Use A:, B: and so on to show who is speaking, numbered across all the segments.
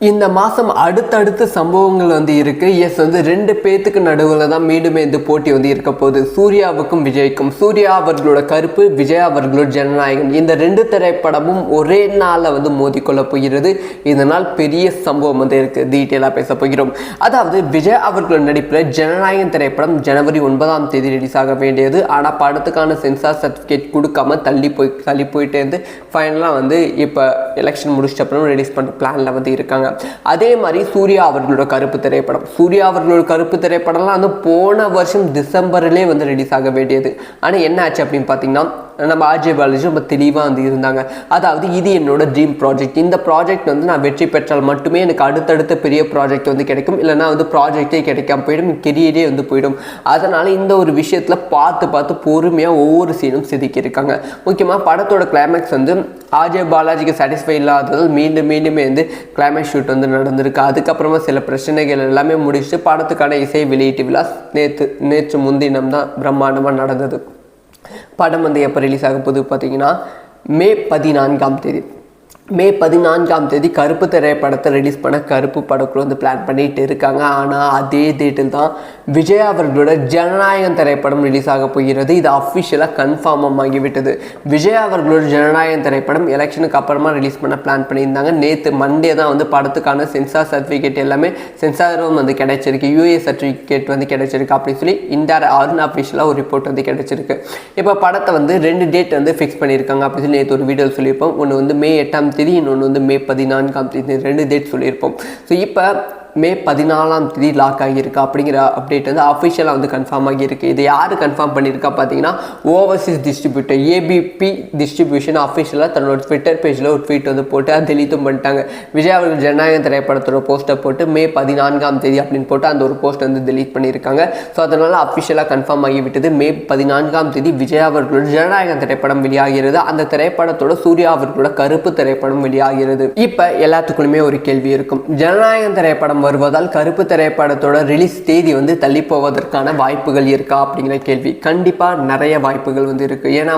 A: இந்த மாதம் அடுத்தடுத்த சம்பவங்கள் இருக்குது. எஸ் ரெண்டு பேத்துக்கு நடுவில் தான் மீண்டுமே போட்டி இருக்க போகுது. சூர்யாவுக்கும் விஜய்க்கும். சூர்யா அவர்களோட கருப்பு, விஜய் அவர்களோட ஜனநாயகன். இந்த ரெண்டு திரைப்படமும் ஒரே நாளில் மோதிக்கொள்ள போகிறது. இதனால் பெரிய சம்பவம் இருக்குது. டீட்டெயிலாக பேச போகிறோம். அதாவது விஜய் அவர்களோட நடிப்பில் ஜனநாயகன் திரைப்படம் ஜனவரி 9ஆம் தேதி ரிலீஸ் ஆக வேண்டியது. ஆனால் படத்துக்கான சென்சார் சர்டிஃபிகேட் கொடுக்காம தள்ளி போயிட்டே இருந்து ஃபைனலாக இப்போ எலெக்ஷன் முடிச்சிட்ட அப்புறம் ரிலீஸ் பண்ணுற பிளானில் இருக்காங்க. அதே மாதிரி சூர்யா அவர்களோட கருப்பு திரைப்படம். சூர்யா அவர்களோட கருப்பு திரைப்படம்லாம் போன வருஷம் டிசம்பர்லேயே ரிலீஸ் ஆக வேண்டியது. ஆனால் என்ன ஆச்சு அப்படின்னு பார்த்தீங்கன்னா, நம்ம ஆர்ஜே பாலாஜி ரொம்ப தெளிவாக இருந்தாங்க. அதாவது இது என்னோட ட்ரீம் ப்ராஜெக்ட். இந்த ப்ராஜெக்ட் நான் வெற்றி பெற்றால் மட்டுமே எனக்கு அடுத்தடுத்த பெரிய ப்ராஜெக்ட் கிடைக்கும். இல்லைனா ப்ராஜெக்டே கிடைக்காம போயிடும், கெரியரே போயிடும். அதனால் இந்த ஒரு விஷயத்தில் பார்த்து பொறுமையாக ஒவ்வொரு சீனும் செதுக்கியிருக்காங்க. முக்கியமாக படத்தோட கிளைமேக்ஸ் ஆர்ஜே பாலாஜிக்கு சாட்டிஸ்ஃபை இல்லாததால் மீண்டுமே கிளைமேக்ஸ் ஷூட் நடந்திருக்கு. அதுக்கப்புறமா சில பிரச்சனைகள் எல்லாமே முடிச்சுட்டு படத்துக்கான இசை வெளியீட்டு விழா நேற்று முன்தினம் தான் பிரம்மாண்டமாக நடந்தது. படம் எப்போ ரிலீஸ் ஆக போகுது பார்த்தீங்கன்னா மே 14ஆம் தேதி. மே 14ஆம் தேதி கருப்பு திரைப்படத்தை ரிலீஸ் பண்ண கருப்பு படக்குழு பிளான் பண்ணிட்டு இருக்காங்க. ஆனால் அதே டேட்டில் தான் விஜய் அவர்களோட ஜனநாயகன் திரைப்படம் ரிலீஸ் ஆக போகிறது. இது அஃபிஷியலாக கன்ஃபார்ம் ஆகிவிட்டது. விஜய் அவர்களோட ஜனநாயகன் திரைப்படம் எலெக்ஷனுக்கு அப்புறமா ரிலீஸ் பண்ண பிளான் பண்ணியிருந்தாங்க. நேற்று மண்டே தான் படத்துக்கான சென்சார் சர்டிஃபிகேட் எல்லாமே சென்சாரும் கிடைச்சிருக்கு. யூஏ சர்டிஃபிகேட் கிடைச்சிருக்கு அப்படின்னு சொல்லி அஃபிஷியலாக ஒரு ரிப்போர்ட் கிடைச்சிருக்கு. இப்போ படத்தை 2 டேட் ஃபிக்ஸ் பண்ணியிருக்காங்க அப்படின்னு சொல்லி நேற்று ஒரு வீடியோ சொல்லியிருப்போம். ஒன்று மே 8ஆம் தேதி, இன்னொன்று மே 14ஆம் தேதி. 2 டேட் சொல்லியிருப்போம். ஸோ இப்போ மே 14ஆம் தேதி லாக் ஆகியிருக்கு அப்படிங்கிற அப்டேட் அஃபிஷியலாக கன்ஃபார்ம் ஆகியிருக்கு. இது யார் கன்ஃபார்ம் பண்ணியிருக்கா பார்த்தீங்கன்னா, ஓவர்சீஸ் டிஸ்ட்ரிபியூட்டர் ஏபிபி டிஸ்ட்ரிபியூஷன் அஃபிஷியலாக தன்னோட ட்விட்டர் பேஜில் ஒரு ட்வீட் போட்டு அதை டெலீட்டும் பண்ணிட்டாங்க. விஜய் அவர்கள் ஜனநாயகன் திரைப்படத்தோட போஸ்ட்டை போட்டு மே 14ஆம் தேதி அப்படின்னு போட்டு அந்த ஒரு போஸ்ட் டெலீட் பண்ணியிருக்காங்க. ஸோ அதனால் அஃபிஷியலாக கன்ஃபார்ம் ஆகிவிட்டது. மே 14ஆம் தேதி விஜய் அவர்களோட ஜனநாயகன் திரைப்படம் வெளியாகிறது. அந்த திரைப்படத்தோட சூர்யா அவர்களோட கருப்பு திரைப்படம் வெளியாகிறது. இப்போ எல்லாத்துக்குள்ளுமே ஒரு கேள்வி இருக்கும். ஜனநாயகன் திரைப்படம் வருவதால் கருப்பு திரைப்படத்தோட ரிலீஸ் தேதி தள்ளி போவதற்கான வாய்ப்புகள் இருக்கா அப்படிங்கிற கேள்வி. கண்டிப்பாக நிறைய வாய்ப்புகள் இருக்குது. ஏன்னா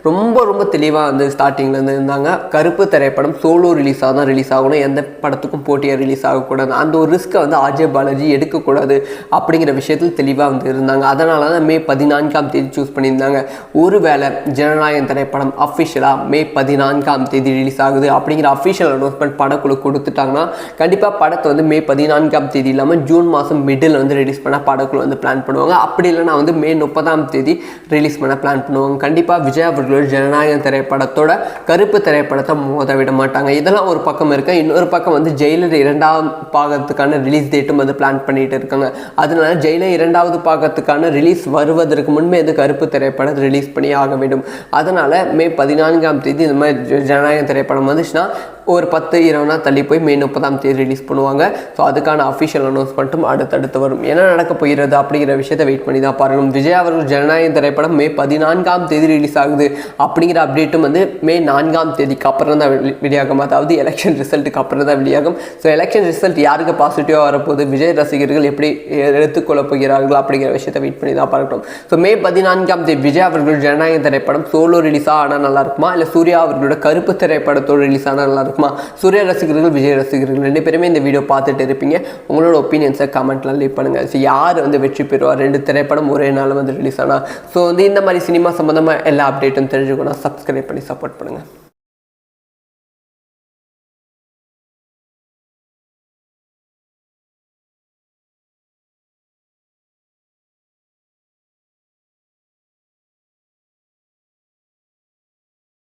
A: ரொம்ப தெளிவாக ஸ்டார்டிங்கில் இருந்தாங்க. கருப்பு திரைப்படம் சோலோ ரிலீஸாக தான் ரிலீஸ் ஆகணும், எந்த படத்துக்கும் போட்டியாக ரிலீஸ் ஆகக்கூடாது. அந்த ஒரு ரிஸ்க்கை ஆர்ஜே பாலாஜி எடுக்கக்கூடாது அப்படிங்கிற விஷயத்தில் தெளிவாக இருந்தாங்க. அதனால தான் மே 14ஆம் தேதி சூஸ் பண்ணியிருந்தாங்க. ஒருவேளை ஜனநாயகன் திரைப்படம் அஃபிஷியலாக மே 14ஆம் தேதி ரிலீஸ் ஆகுது அப்படிங்கிற அஃபிஷியல் அனௌன்ஸ்மெண்ட் படக்குழு கொடுத்துட்டாங்கன்னா கண்டிப்பாக படத்தை மே 14ஆம் தேதி இல்லாமல் ஜூன் மாதம் மிடில் ரிலீஸ் பண்ண படக்குழு பிளான் பண்ணுவாங்க. அப்படி இல்லைனா மே 30ஆம் தேதி ரிலீஸ் பண்ண பிளான் பண்ணுவாங்க. கண்டிப்பாக விஜய் அவர்களோட ஜனநாயகன் திரைப்படத்தோட கருப்பு திரைப்படத்தை மோத விட மாட்டாங்க. இதெல்லாம் ஒரு பக்கம் இருக்கு. இன்னொரு பக்கம் ஜெயிலர் 2ஆம் பாகத்துக்கான ரிலீஸ் டேட்டும் பிளான் பண்ணிட்டு இருக்காங்க. அதனால ஜெயிலர் 2வது பாகத்துக்கான ரிலீஸ் வருவதற்கு முன்பே கருப்பு திரைப்படம் ரிலீஸ் பண்ணி ஆக வேண்டும். அதனால மே 14ஆம் தேதி இந்த மாதிரி ஜனநாயகன் திரைப்படம் வந்துச்சுன்னா ஒரு 10-20 நாள் தள்ளி போய் மே 30ஆம் தேதி ரிலீஸ் பண்ணுவாங்க. ஸோ அதுக்கான அஃபிஷியல் அனௌன்ஸ்மெண்ட்டும் அடுத்தடுத்து வரும். என்ன நடக்க போகிறது அப்படிங்கிற விஷயத்தை வெயிட் பண்ணி தான் பார்க்கணும். விஜய் அவர்கள் ஜனநாயகன் திரைப்படம் மே 14ஆம் தேதி ரிலீஸ் ஆகுது அப்படிங்கிற அப்டேட்டும் மே 4ஆம் தேதிக்கு அப்புறம் தான் வெளியாகும். அதாவது எலெக்ஷன் ரிசல்ட்டுக்கு அப்புறம் தான் வெளியாகும். ஸோ எலெக்ஷன் ரிசல்ட் யாருக்கு பாசிட்டிவாக வரப்போகுது, விஜய் ரசிகர்கள் எப்படி எடுத்துக்கொள்ள போகிறார்கள் அப்படிங்கிற விஷயத்தை வெயிட் பண்ணி தான் பார்க்கணும். ஸோ மே 14ஆம் தேதி விஜய் அவர்கள் ஜனநாயகன் திரைப்படம் சோலோ ரிலீஸாக ஆனால் நல்லா இருக்குமா, இல்லை சூர்யா அவர்களோட கருப்பு திரைப்படத்தோடு ரிலீஸ் ஆனால் நல்லா இருக்குமா? சூர்யா ரசிகர்கள், விஜய் ரசிகர்கள் 2 பேருமே இந்த வீடியோ பார்த்துட்டு இருப்பீங்க. உங்களோட ஒப்பீனியன்ஸை கமெண்ட்ல லீவ் பண்ணுங்கள். ஸோ யார் வெற்றி பெறுவார், 2 திரைப்படம் ஒரே நாள் ரிலீஸ் ஆனால். ஸோ இந்த மாதிரி சினிமா சம்மந்தமாக எல்லா அப்டேட்டும் தெரிஞ்சுக்கணும். சப்ஸ்கிரைப் பண்ணி சப்போர்ட் பண்ணுங்கள்.